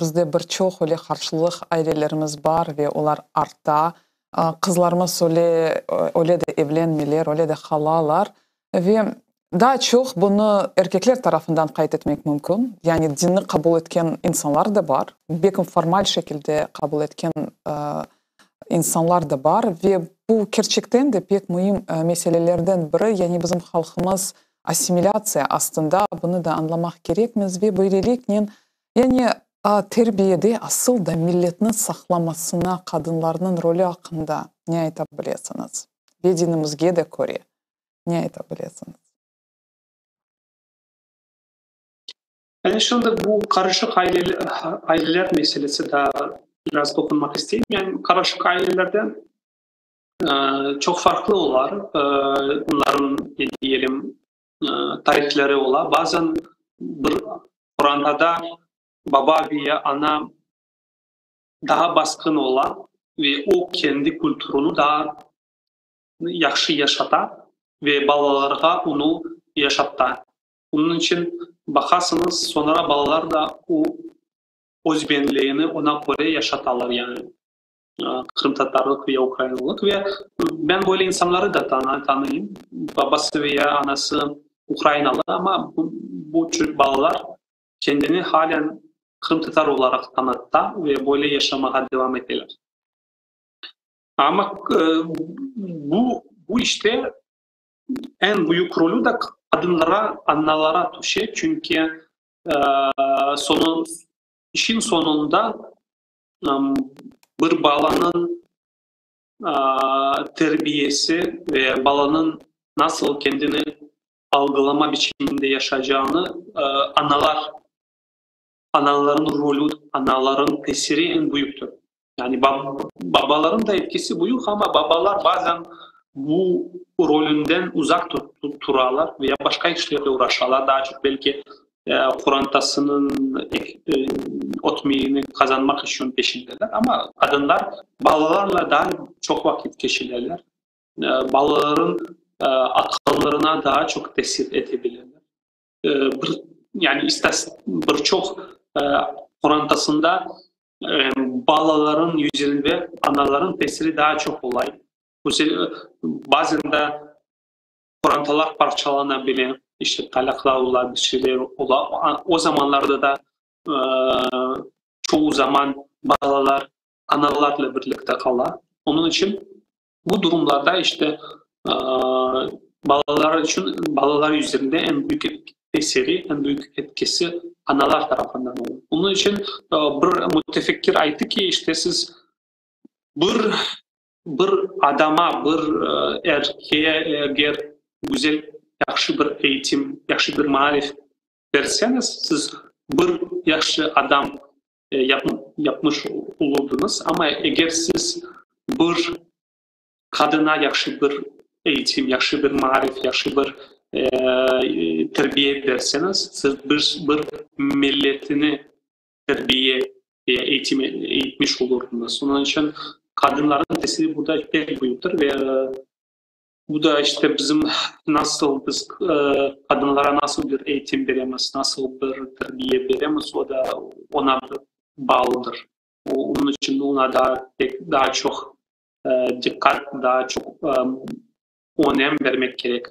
Bizde birçok öyle karşılık ailelerimiz var ve onlar artta. Kızlarımız öyle de evlenmeler, öyle de halalar ve daha çok bunu erkekler tarafından kayıt etmek mümkün. Yani dini kabul etken insanlar da var. Belki formal şekilde kabul etken insanlar da var ve bu gerçekten de pek mühim meselelerden biri. Yani bizim halkımız asimilasya aslında, bunu da anlamak gerekmiz ve böylelikle yani terbiyede asıl da milletini saklamasına kadınların rolü hakkında ne aytabilirsiniz? Ve dinimizge de göre ne aytabilirsiniz? Yani şimdi bu karışık aileler meselesi de biraz dokunmak isteyeyim. Yani karışık ailelerden çok farklı olar. Onların diyelim tarifleri olar. Bazen bir oranda baba veya ana daha baskın ola ve o kendi kültürünü daha yaxşı yaşatar ve balalarga onu yaşatar. Bunun için bakarsınız sonra balalar da o özbenliğini ona göre yaşatarlar yani. Kırım Tatarlık veya Ukraynalılık ve ben böyle insanları da tanıyayım. Babası veya anası Ukraynalı ama bu çocuk balalar kendini halen Kırım Tatar olarak tanıttı ve böyle yaşamaya devam ettiler. Ama bu işte en büyük rolü de kadınlara, annelara düşüyor. Çünkü işin sonunda bir balanın terbiyesi ve balanın nasıl kendini algılama biçiminde yaşayacağını anaların rolü, anaların tesiri en büyüktür. Yani babaların da etkisi büyük ama babalar bazen bu rolünden uzak durarlar veya başka işlerle uğraşırlar. Daha çok belki kurantasının otmiğini kazanmak için peşindeler. Ama kadınlar balalarla daha çok vakit geçirirler. Balaların akıllarına daha çok tesir edebilirler. Yani birçok orantasında balaların yüzünde anaların tesiri daha çok olay. Bazen de orantalar parçalanabilir, işte talaklar olan bir şeyler olan. O zamanlarda da çoğu zaman balalar analarla birlikte kalır. Onun için bu durumlarda işte balalar üzerinde en büyük tesiri, en büyük etkisi analar tarafından olur. Bunun için bir mütefekkir aydı ki işte siz bir adama, bir erkeğe eğer güzel, yaxşı bir eğitim, yaxşı bir marif verseniz siz bir yaxşı adam yapmış olurdunuz. Ama eğer siz bir kadına yaxşı bir eğitim, yaxşı bir marif, yaxşı bir terbiye verseniz siz bir milletini terbiye eğitmiş olurdunuz. Onun için kadınların tesiri burada pek büyüktür ve bu da işte bizim nasıl biz kadınlara nasıl bir eğitim veremiz, nasıl bir terbiye veremiz o da ona bağlıdır. Onun için ona daha çok dikkat, daha çok önem vermek gerek.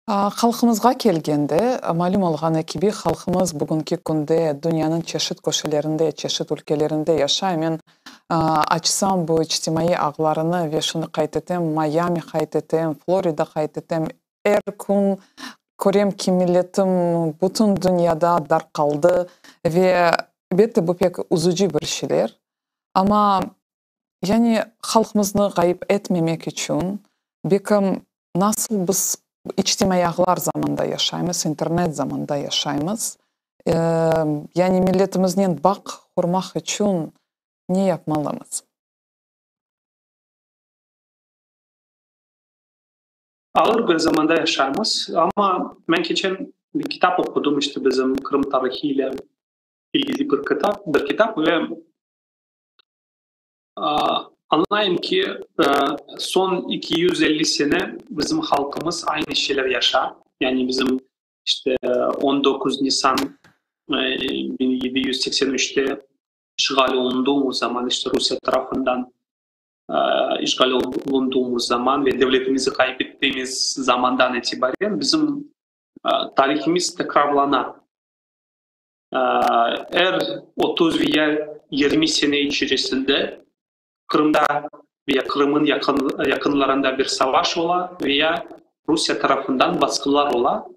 Халқымызға келгенде, мәлім olğan gibi халқымыз бүгінгі күнде dünyanın çeşit köşelerinde, çeşit ülkelerinde yaşay. Men açsam bu içtimai ağlarını ve şunu qaytetem, Miami qaytetem, Florida qaytetem, her gün görem ki milletim bütün dünyada dar kaldı ve elbette bu pek üzücü bir şeyler. Ama yani halkımızı kayıp etmemek için bakın nasıl biz içtimai ağlar zamanında yaşayımız, internet zamanında yaşayımız. Yani milletimizden bak kurmak için ne yapmalıyız? Ağır bir zamanda yaşayımız ama ben geçen bir kitap okudum işte bizim Kırım tarihiyle ilgili bir kitap ve anlayayım ki son 250 sene bizim halkımız aynı şeyler yaşar. Yani bizim işte 19 Nisan 1783'te işgal olunduğumuz zaman işte Rusya tarafından işgal olunduğumuz zaman ve devletimizi kaybettiğimiz zamandan itibaren bizim tarihimiz tekrarlanar. Eğer 30 veya 20 sene içerisinde Kırım'da veya Kırım'ın yakınlarında bir savaş ola veya Rusya tarafından baskılar ola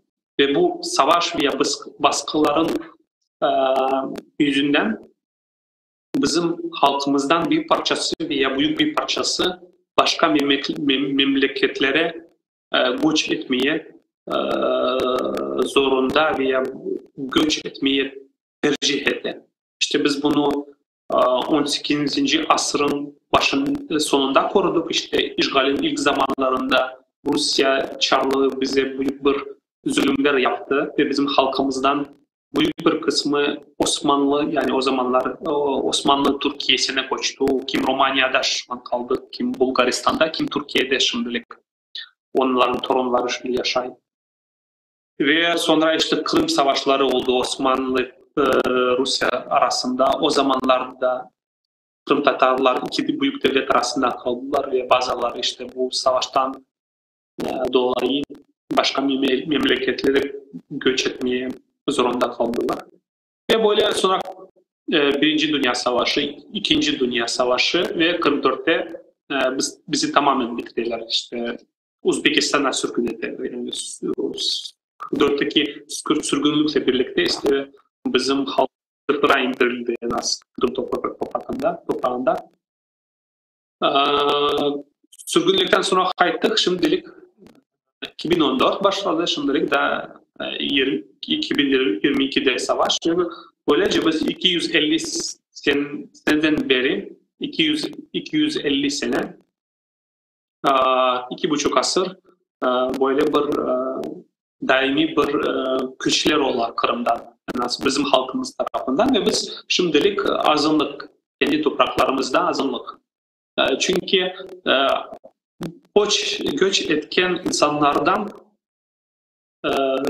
ve bu savaş veya baskıların yüzünden bizim halkımızdan bir parçası veya büyük bir parçası başka memleketlere göç etmeye zorunda veya göç etmeye tercih etti. İşte biz bunu 18. asrın sonunda koruduk. İşte işgalin ilk zamanlarında Rusya Çarlığı bize büyük bir zulümler yaptı ve bizim halkımızdan büyük bir kısmı Osmanlı, yani o zamanlar Osmanlı Türkiye'sine koştu. Kim Romanya'da şu an kaldı, kim Bulgaristan'da, kim Türkiye'de şimdilik. Onların torunları şimdi yaşayın. Ve sonra işte Kırım savaşları oldu Osmanlı Rusya arasında. O zamanlarda Kırım Tatarlar iki büyük devlet arasında kaldılar ve bazıları işte bu savaştan dolayı başka memleketlere göç etmeye zorunda kaldılar. Ve böyle sonra Birinci Dünya Savaşı, İkinci Dünya Savaşı ve 44'te bizi tamamen bitirdiler. İşte Uzbekistan'a sürgün ettiler. Yani 44'teki sürgünlükle birlikte işte bizim halk sırtına indirildi en az Kırım toprağında. Sürgünlükten sonra kayıttık. Şimdilik 2014 başladı. Şimdilik de 2022'de savaş. Böylece biz 250 seneden beri 250 sene 2,5 asır böyle bir daimi bir güçler olan Kırım'dan, en az bizim halkımız tarafından ve biz şimdilik azınlık, kendi topraklarımızda azınlık. Çünkü göç etken insanlardan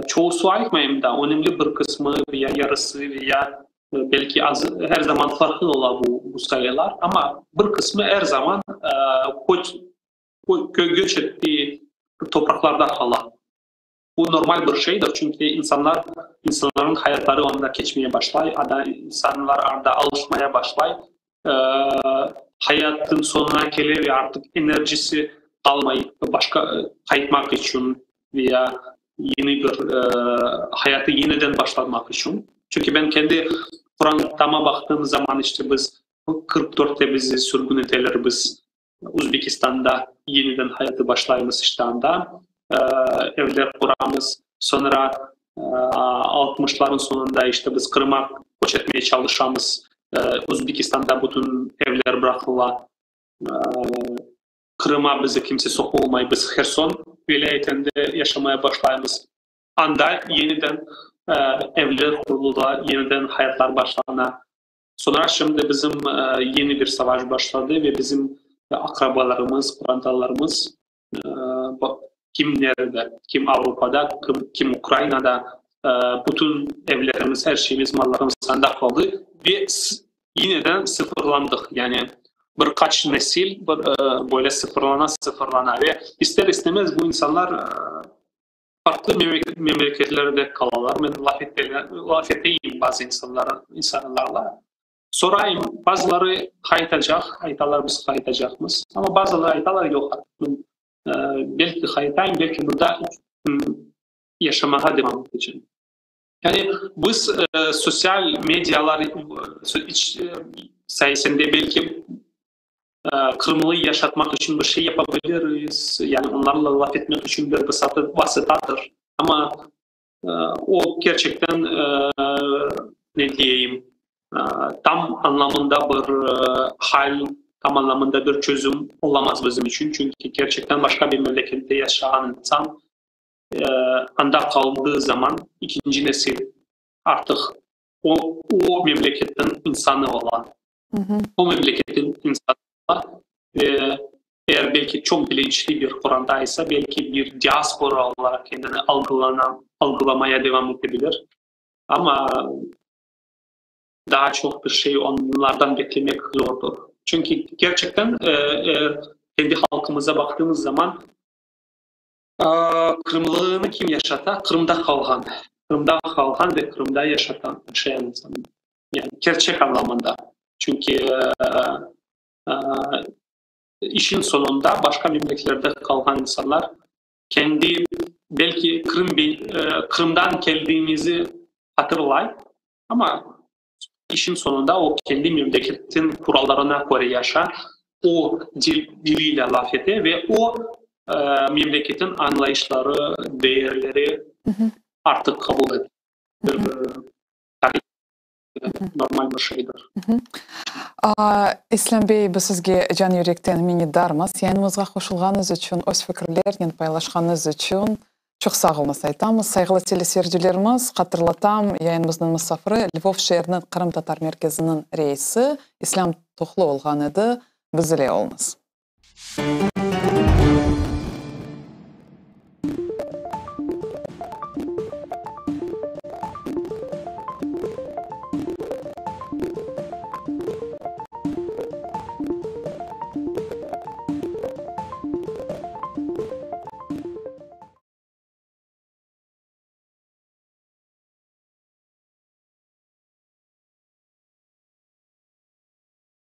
çoğusu ayıkmayayım da önemli bir kısmı veya yarısı veya belki her zaman farklı olan bu sayılar ama bir kısmı her zaman göç ettiği topraklarda kalan. Bu normal bir şeydir çünkü insanların hayatları onda geçmeye başlay, insanlar orada alışmaya başlay, hayatın sonuna gelir ve artık enerjisi kalmayıp başka kayıtmak için veya yeni bir hayatı yeniden başlamak için. Çünkü ben kendi Kur'an'ıma baktığım zaman işte biz 44'te bizi sürgün ettiler, biz Uzbekistan'da yeniden hayatı başlayımız işte anda. Evler kuramız, sonra 60'ların sonunda işte biz Kırım'a göç etmeye çalışamız. Uzbekistan'da bütün evler bırakıla. Kırım'a bizi kimse sokulmayı, biz Kherson vilayetinde yaşamaya başlayımız. Anda yeniden evler kurulda, yeniden hayatlar başlana. Sonra şimdi bizim yeni bir savaş başladı ve bizim akrabalarımız, kurandalarımız kim nerede, kim Avrupa'da, kim Ukrayna'da, bütün evlerimiz, her şeyimiz, mallarımız sende kaldı ve yeniden sıfırlandık. Yani birkaç nesil böyle sıfırlana ve ister istemez bu insanlar farklı memleketlerde kalırlar. Ben laf edeyim bazı insanlarla. Sorayım, bazıları haytalar biz haytacakmız ama bazıları haytalar yok. Belki haytayım, belki burada yaşamaya devam edeceğim. Yani biz sosyal medyalar sayesinde belki Kırımlı'yı yaşatmak için bir şey yapabiliriz. Yani onlarla laf etmek için bir vasıtadır. Ama o gerçekten ne diyeyim tam anlamında bir hal, tam anlamında bir çözüm olamaz bizim için. Çünkü gerçekten başka bir memlekette yaşayan insan anda kaldığı zaman ikinci nesil artık o memleketin insanı olan, o memleketin insanı eğer belki çok bilinçli bir Kur'an'daysa belki bir diaspora olarak kendini algılamaya devam edebilir. Ama daha çok bir şey onlardan beklemek zordur. Çünkü gerçekten kendi halkımıza baktığımız zaman Kırımlılığını kim yaşata? Kırım'da kalan ve Kırım'da yaşayan insan. Yani gerçek anlamında. Çünkü işin sonunda başka memleketlerde kalan insanlar kendi belki Kırım'dan geldiğimizi hatırlay ama işin sonunda o kendi memleketin kurallarına göre yaşa, o diliyle laf ede ve o memleketin anlayışları, değerleri artık kabul edilir. Normal bir şeydir. İslam Bey, biz sizge can yürekten minnetdarmız. Yanımızga koşulganınız üçün, öz fikirlerini paylaşkanınız üçün çok sağ olunuz aytamiz. Saygılı teleseyircilerimiz, hatırlatam, yayınımızın misafiri Lvov şehrinin Kırım Tatar merkezinin reisi İslam Toxlu olğan idi. Bizle olunuz.